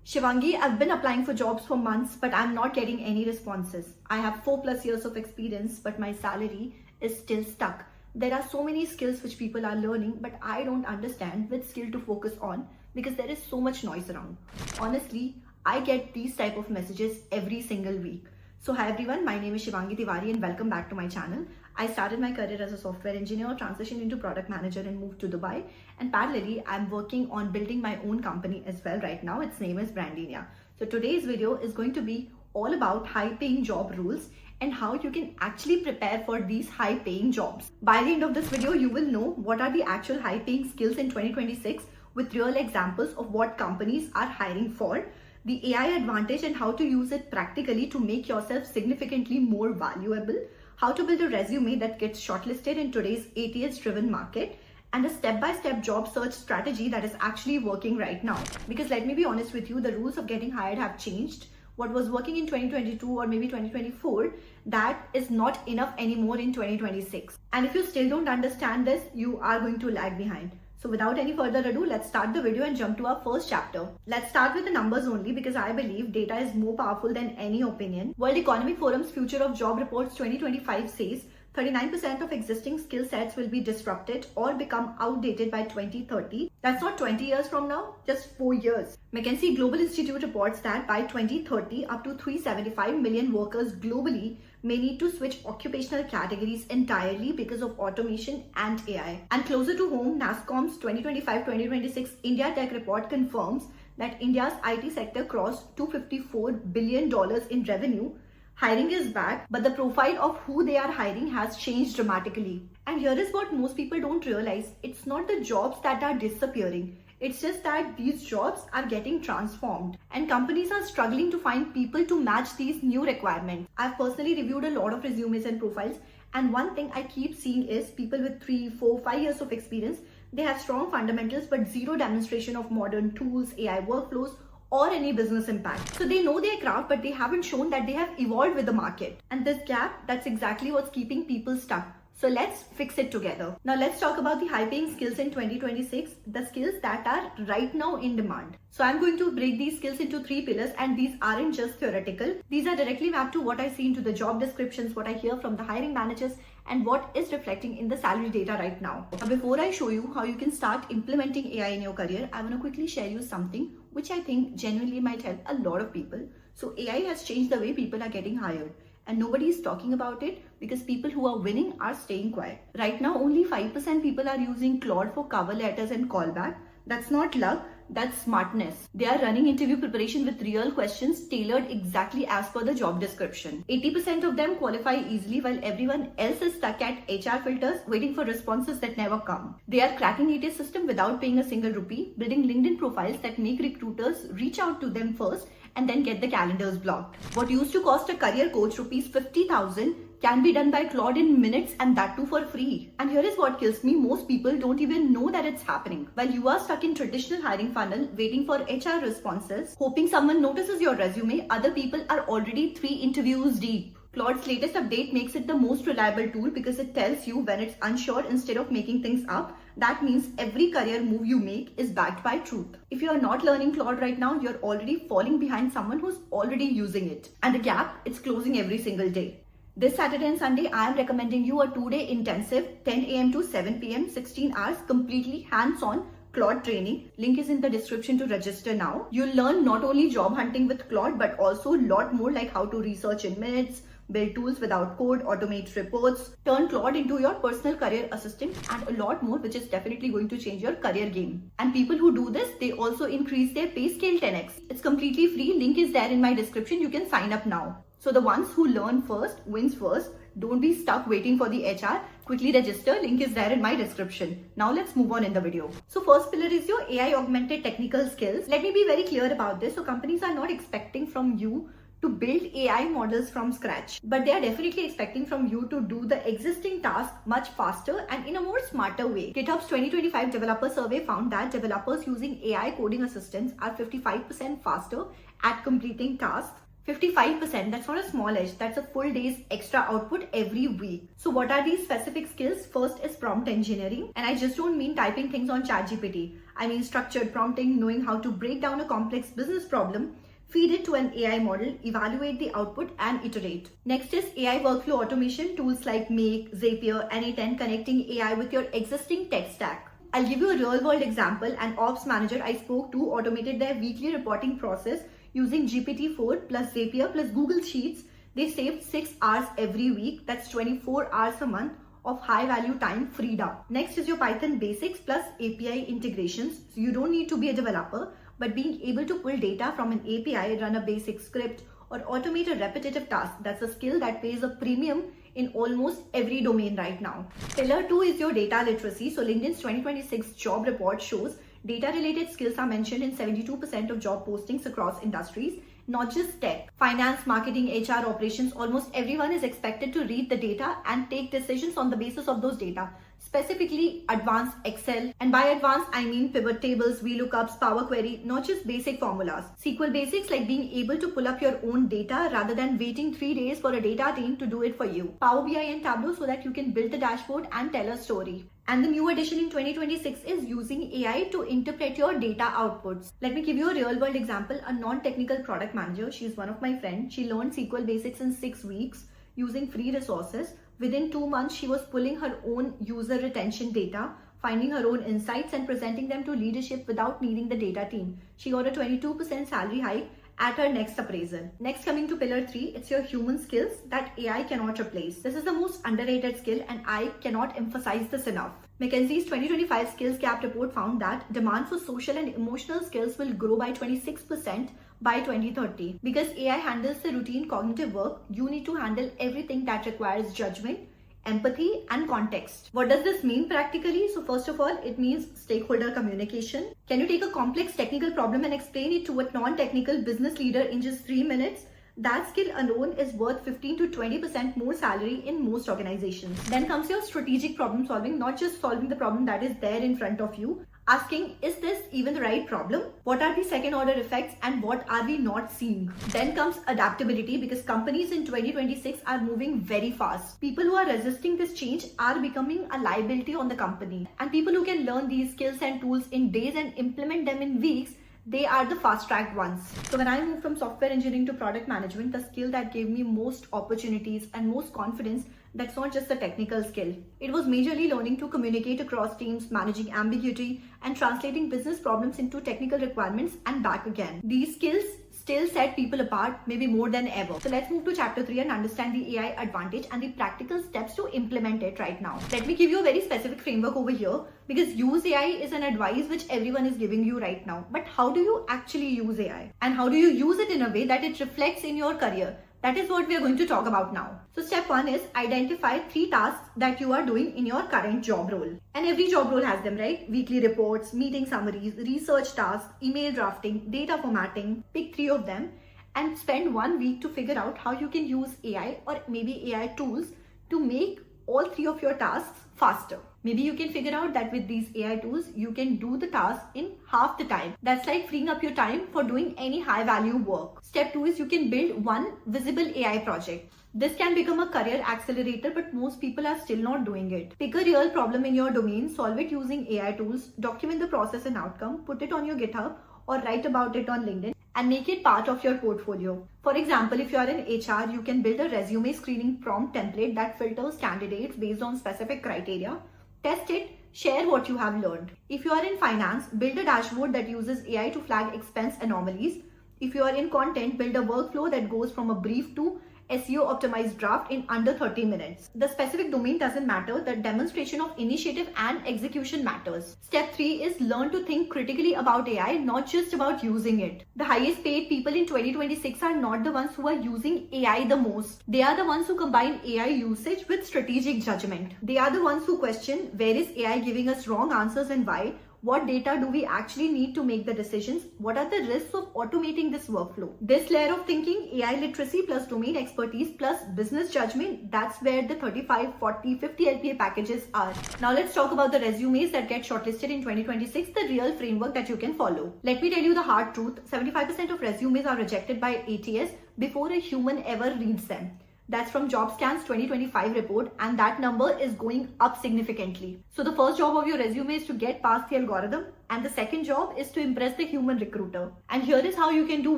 Shivangi, I've been applying for jobs for months, but I'm not getting any responses. I have 4+ years of experience, but my salary is still stuck. There are so many skills which people are learning, but I don't understand which skill to focus on because there is so much noise around. Honestly, I get these type of messages every single week. So hi everyone, my name is Shivangi Tiwari and welcome back to my channel. I started my career as a software engineer, transitioned into product manager and moved to Dubai. And parallelly, I'm working on building my own company as well right now. Its name is Brandinia. So today's video is going to be all about high paying job rules and how you can actually prepare for these high paying jobs. By the end of this video, you will know what are the actual high paying skills in 2026 with real examples of what companies are hiring for, the AI advantage and how to use it practically to make yourself significantly more valuable, how to build a resume that gets shortlisted in today's ATS-driven market, and a step-by-step job search strategy that is actually working right now. Because let me be honest with you, the rules of getting hired have changed. What was working in 2022 or maybe 2024, that is not enough anymore in 2026. And if you still don't understand this, you are going to lag behind. So without any further ado, let's start the video and jump to our first chapter. Let's start with the numbers only because I believe data is more powerful than any opinion. World Economic Forum's Future of Job Reports 2025 says 39% of existing skill sets will be disrupted or become outdated by 2030. That's not 20 years from now, just 4 years. McKinsey Global Institute reports that by 2030, up to 375 million workers globally may need to switch occupational categories entirely because of automation and AI. And closer to home, NASSCOM's 2025-2026 India Tech Report confirms that India's IT sector crossed $254 billion in revenue. Hiring is back, but the profile of who they are hiring has changed dramatically. And here is what most people don't realize. It's not the jobs that are disappearing. It's just that these jobs are getting transformed and companies are struggling to find people to match these new requirements. I've personally reviewed a lot of resumes and profiles, and one thing I keep seeing is people with 3, 4, 5 years of experience. They have strong fundamentals but zero demonstration of modern tools, AI workflows, or any business impact. So they know their craft, but they haven't shown that they have evolved with the market. And this gap, that's exactly what's keeping people stuck. So let's fix it together. Now let's talk about the high paying skills in 2026, the skills that are right now in demand. So I'm going to break these skills into 3 pillars, and these aren't just theoretical. These are directly mapped to what I see into the job descriptions, what I hear from the hiring managers, and what is reflecting in the salary data right now. Now before I show you how you can start implementing AI in your career, I want to quickly share you something which I think genuinely might help a lot of people. So AI has changed the way people are getting hired. And nobody is talking about it because people who are winning are staying quiet. Right now, only 5% people are using Claude for cover letters and callback. That's not luck, that's smartness. They are running interview preparation with real questions tailored exactly as per the job description. 80% of them qualify easily while everyone else is stuck at HR filters waiting for responses that never come. They are cracking ATS system without paying a single rupee, building LinkedIn profiles that make recruiters reach out to them first and then get the calendars blocked. What used to cost a career coach rupees 50,000 can be done by Claude in minutes, and that too for free. And here is what kills me. Most people don't even know that it's happening. While you are stuck in traditional hiring funnel waiting for HR responses, hoping someone notices your resume, other people are already 3 interviews deep. Claude's latest update makes it the most reliable tool because it tells you when it's unsure instead of making things up. That means every career move you make is backed by truth. If you are not learning Claude right now, you're already falling behind someone who's already using it. And the gap, it's closing every single day. This Saturday and Sunday, I am recommending you a 2-day intensive 10 a.m. to 7 p.m. 16 hours completely hands-on Claude training. Link is in the description to register now. You'll learn not only job hunting with Claude, but also a lot more like how to research in minutes, build tools without code, automate reports, turn Claude into your personal career assistant, and a lot more, which is definitely going to change your career game. And people who do this, they also increase their pay scale 10x. It's completely free. Link is there in my description. You can sign up now. So the ones who learn first wins first. Don't be stuck waiting for the HR. Quickly register. Link is there in my description. Now let's move on in the video. So first pillar is your AI augmented technical skills. Let me be very clear about this. So companies are not expecting from you to build AI models from scratch, but they are definitely expecting from you to do the existing task much faster and in a more smarter way. GitHub's 2025 developer survey found that developers using AI coding assistants are 55% faster at completing tasks. 55%, that's not a small edge, that's a full day's extra output every week. So what are these specific skills? First is prompt engineering, and I just don't mean typing things on ChatGPT. I mean structured prompting, knowing how to break down a complex business problem, feed it to an AI model, evaluate the output and iterate. Next is AI workflow automation, tools like Make, Zapier, N8N connecting AI with your existing tech stack. I'll give you a real world example. An ops manager I spoke to automated their weekly reporting process using GPT-4 plus Zapier plus Google Sheets. They saved 6 hours every week. That's 24 hours a month of high value time freed up. Next is your Python basics plus API integrations. So you don't need to be a developer, but being able to pull data from an API, run a basic script, or automate a repetitive task, that's a skill that pays a premium in almost every domain right now. Pillar 2 is your data literacy. So LinkedIn's 2026 job report shows data related skills are mentioned in 72% of job postings across industries, not just tech. Finance, marketing, HR, operations, almost everyone is expected to read the data and take decisions on the basis of those data. Specifically advanced Excel, and by advanced I mean pivot tables, VLOOKUPs, Power Query, not just basic formulas. SQL basics like being able to pull up your own data rather than waiting 3 days for a data team to do it for you. Power BI and Tableau so that you can build the dashboard and tell a story. And the new addition in 2026 is using AI to interpret your data outputs. Let me give you a real world example. A non-technical product manager, she's one of my friends. She learned SQL basics in 6 weeks using free resources. Within 2 months, she was pulling her own user retention data, finding her own insights and presenting them to leadership without needing the data team. She got a 22% salary hike at her next appraisal. Next, coming to pillar 3, it's your human skills that AI cannot replace. This is the most underrated skill and I cannot emphasize this enough. McKinsey's 2025 skills gap report found that demand for social and emotional skills will grow by 26% by 2030. Because AI handles the routine cognitive work, you need to handle everything that requires judgment, empathy and context. What does this mean practically? So first of all, it means stakeholder communication. Can you take a complex technical problem and explain it to a non-technical business leader in just 3 minutes? That skill alone is worth 15 to 20% more salary in most organizations. Then comes your strategic problem solving, not just solving the problem that is there in front of you. Asking, is this even the right problem? What are the second order effects and what are we not seeing? Then comes adaptability, because companies in 2026 are moving very fast. People who are resisting this change are becoming a liability on the company. And people who can learn these skills and tools in days and implement them in weeks, they are the fast-tracked ones. So when I moved from software engineering to product management, the skill that gave me most opportunities and most confidence, that's not just a technical skill. It was majorly learning to communicate across teams, managing ambiguity, and translating business problems into technical requirements and back again. These skills still set people apart, maybe more than ever. So let's move to chapter 3 and understand the AI advantage and the practical steps to implement it right now. Let me give you a very specific framework over here, because use AI is an advice which everyone is giving you right now. But how do you actually use AI? And how do you use it in a way that it reflects in your career? That is what we are going to talk about now. So step 1 is identify 3 tasks that you are doing in your current job role. And every job role has them, right? Weekly reports, meeting summaries, research tasks, email drafting, data formatting. Pick 3 of them and spend 1 week to figure out how you can use AI or maybe AI tools to make all 3 of your tasks faster. Maybe you can figure out that with these AI tools, you can do the task in half the time. That's like freeing up your time for doing any high value work. Step 2 is you can build one visible AI project. This can become a career accelerator, but most people are still not doing it. Pick a real problem in your domain, solve it using AI tools, document the process and outcome, put it on your GitHub or write about it on LinkedIn and make it part of your portfolio. For example, if you are in HR, you can build a resume screening prompt template that filters candidates based on specific criteria. Test it, share what you have learned. If you are in finance, build a dashboard that uses AI to flag expense anomalies. If you are in content, build a workflow that goes from a brief to SEO optimized draft in under 30 minutes. The specific domain doesn't matter, the demonstration of initiative and execution matters. Step 3 is learn to think critically about AI, not just about using it. The highest paid people in 2026 are not the ones who are using AI the most. They are the ones who combine AI usage with strategic judgment. They are the ones who question, where is AI giving us wrong answers and why? What data do we actually need to make the decisions? What are the risks of automating this workflow? This layer of thinking, AI literacy plus domain expertise plus business judgment, that's where the 35, 40, 50 LPA packages are. Now let's talk about the resumes that get shortlisted in 2026, the real framework that you can follow. Let me tell you the hard truth. 75% of resumes are rejected by ATS before a human ever reads them. That's from JobScan's 2025 report, and that number is going up significantly. So the first job of your resume is to get past the algorithm, and the second job is to impress the human recruiter. And here is how you can do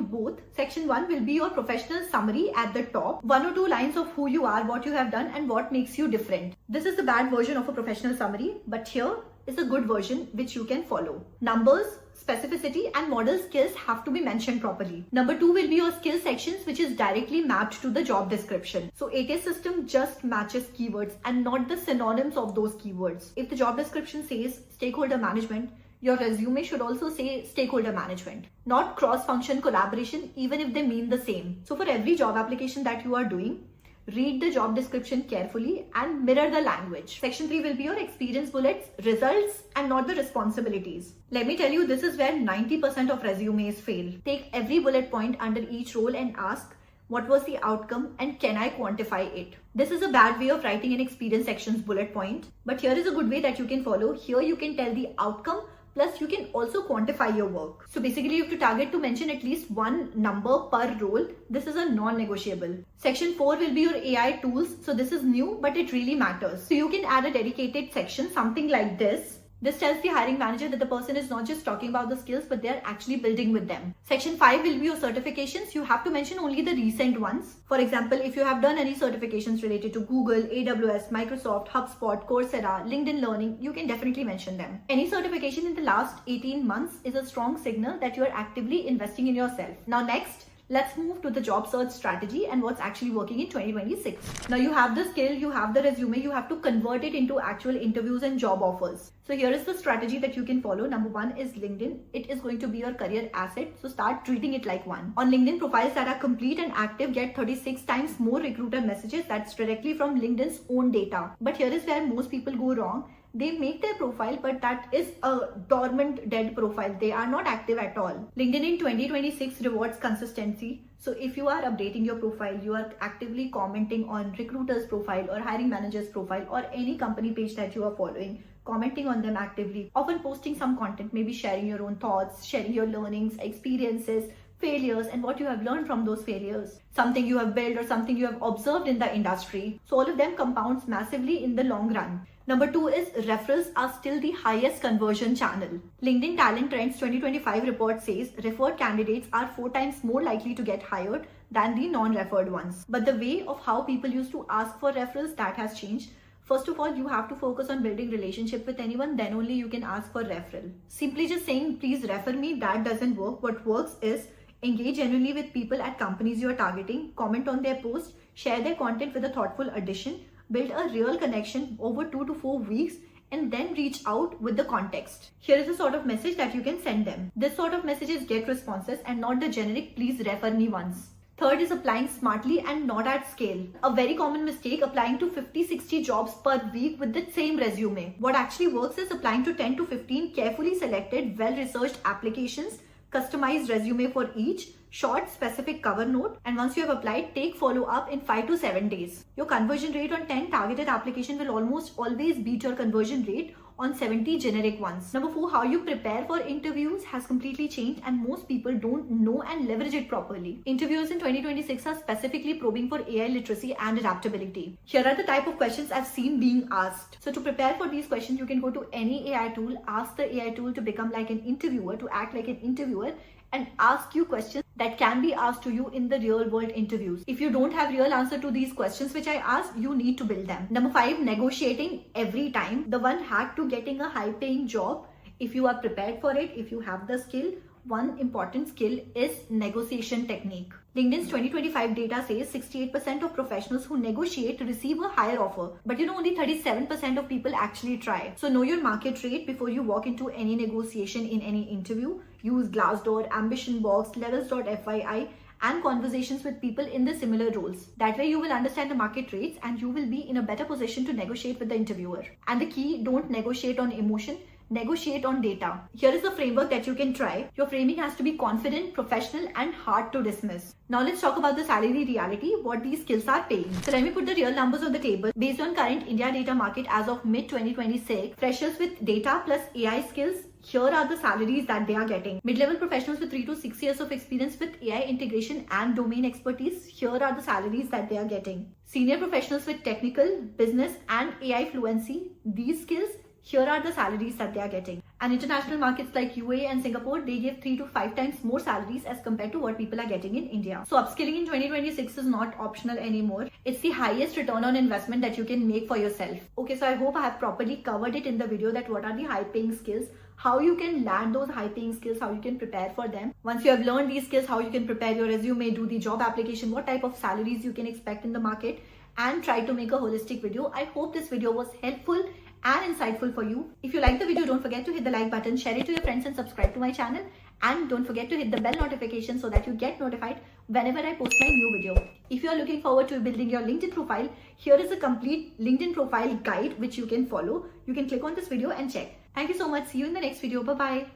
both. Section 1 will be your professional summary at the top. 1 or 2 lines of who you are, what you have done, and what makes you different. This is the bad version of a professional summary, but here is a good version which you can follow. Numbers, specificity, and model skills have to be mentioned properly. Number 2 will be your skill sections, which is directly mapped to the job description. So ATS system just matches keywords and not the synonyms of those keywords. If the job description says stakeholder management, your resume should also say stakeholder management, not cross-function collaboration, even if they mean the same. So for every job application that you are doing, read the job description carefully and mirror the language. Section 3 will be your experience bullets, results, and not the responsibilities. Let me tell you, this is where 90% of resumes fail. Take every bullet point under each role and ask, what was the outcome and can I quantify it? This is a bad way of writing an experience section's bullet point, but here is a good way that you can follow. Here you can tell the outcome, plus you can also quantify your work. So basically you have to target to mention at least one number per role. This is a non-negotiable. Section 4 will be your AI tools. So this is new, but it really matters. So you can add a dedicated section, something like this. This tells the hiring manager that the person is not just talking about the skills, but they're actually building with them. Section 5 will be your certifications. You have to mention only the recent ones. For example, if you have done any certifications related to Google, AWS, Microsoft, HubSpot, Coursera, LinkedIn Learning, you can definitely mention them. Any certification in the last 18 months is a strong signal that you are actively investing in yourself. Now next, let's move to the job search strategy and what's actually working in 2026. Now you have the skill, you have the resume, you have to convert it into actual interviews and job offers. So here is the strategy that you can follow. Number 1 is LinkedIn. It is going to be your career asset. So start treating it like one. On LinkedIn, profiles that are complete and active get 36 times more recruiter messages. That's directly from LinkedIn's own data. But here is where most people go wrong. They make their profile, but that is a dormant, dead profile. They are not active at all. LinkedIn in 2026 rewards consistency. So if you are updating your profile, you are actively commenting on recruiter's profile or hiring manager's profile or any company page that you are following, commenting on them actively, often posting some content, maybe sharing your own thoughts, sharing your learnings, experiences, failures, and what you have learned from those failures, something you have built or something you have observed in the industry. So all of them compounds massively in the long run. Number 2 is referrals are still the highest conversion channel. LinkedIn Talent Trends 2025 report says referred candidates are 4 times more likely to get hired than the non-referred ones. But the way of how people used to ask for referrals, that has changed. First of all, you have to focus on building relationship with anyone, then only you can ask for referral. Simply just saying, please refer me, that doesn't work. What works is engage genuinely with people at companies you are targeting, comment on their posts, share their content with a thoughtful addition, build a real connection over 2 to 4 weeks, and then reach out with the context. Here is the sort of message that you can send them. This sort of messages get responses and not the generic please refer me once. Third is applying smartly and not at scale. A very common mistake, applying to 50-60 jobs per week with the same resume. What actually works is applying to 10 to 15 carefully selected, well-researched applications, customized resume for each, short specific cover note, and once you have applied, take follow-up in 5 to 7 days. Your conversion rate on 10 targeted applications will almost always beat your conversion rate on 70 generic ones. Number 4, how you prepare for interviews has completely changed and most people don't know and leverage it properly. Interviewers in 2026 are specifically probing for AI literacy and adaptability. Here are the type of questions I've seen being asked. So to prepare for these questions, you can go to any AI tool, ask the AI tool to become like an interviewer, to act like an interviewer, and ask you questions that can be asked to you in the real world interviews. If you don't have real answer to these questions which I asked, you need to build them. Number 5, negotiating every time. The one hack to getting a high paying job, if you are prepared for it, if you have the skill, one important skill is negotiation technique. LinkedIn's 2025 data says 68% of professionals who negotiate receive a higher offer. But only 37% of people actually try. So know your market rate before you walk into any negotiation in any interview. Use Glassdoor, Ambition Box, Levels.fyi, and conversations with people in the similar roles. That way you will understand the market rates and you will be in a better position to negotiate with the interviewer. And the key, don't negotiate on emotion. Negotiate on data. Here is the framework that you can try. Your framing has to be confident, professional, and hard to dismiss. Now let's talk about the salary reality, what these skills are paying. So let me put the real numbers on the table. Based on current India data market as of mid 2026, freshers with data plus AI skills, here are the salaries that they are getting. Mid-level professionals with 3 to 6 years of experience with AI integration and domain expertise, here are the salaries that they are getting. Senior professionals with technical, business and AI fluency, these skills, here are the salaries that they are getting. And international markets like UAE and Singapore, they give 3 to 5 times more salaries as compared to what people are getting in India. So upskilling in 2026 is not optional anymore. It's the highest return on investment that you can make for yourself. Okay, so I hope I have properly covered it in the video, that what are the high paying skills, how you can land those high paying skills, how you can prepare for them. Once you have learned these skills, how you can prepare your resume, do the job application, what type of salaries you can expect in the market, and try to make a holistic video. I hope this video was helpful and insightful for you. If you like the video, don't forget to hit the like button, share it to your friends and subscribe to my channel. And don't forget to hit the bell notification so that you get notified whenever I post my new video. If you are looking forward to building your LinkedIn profile, here is a complete LinkedIn profile guide which you can follow. You can click on this video and check. Thank you so much. See you in the next video. Bye-bye.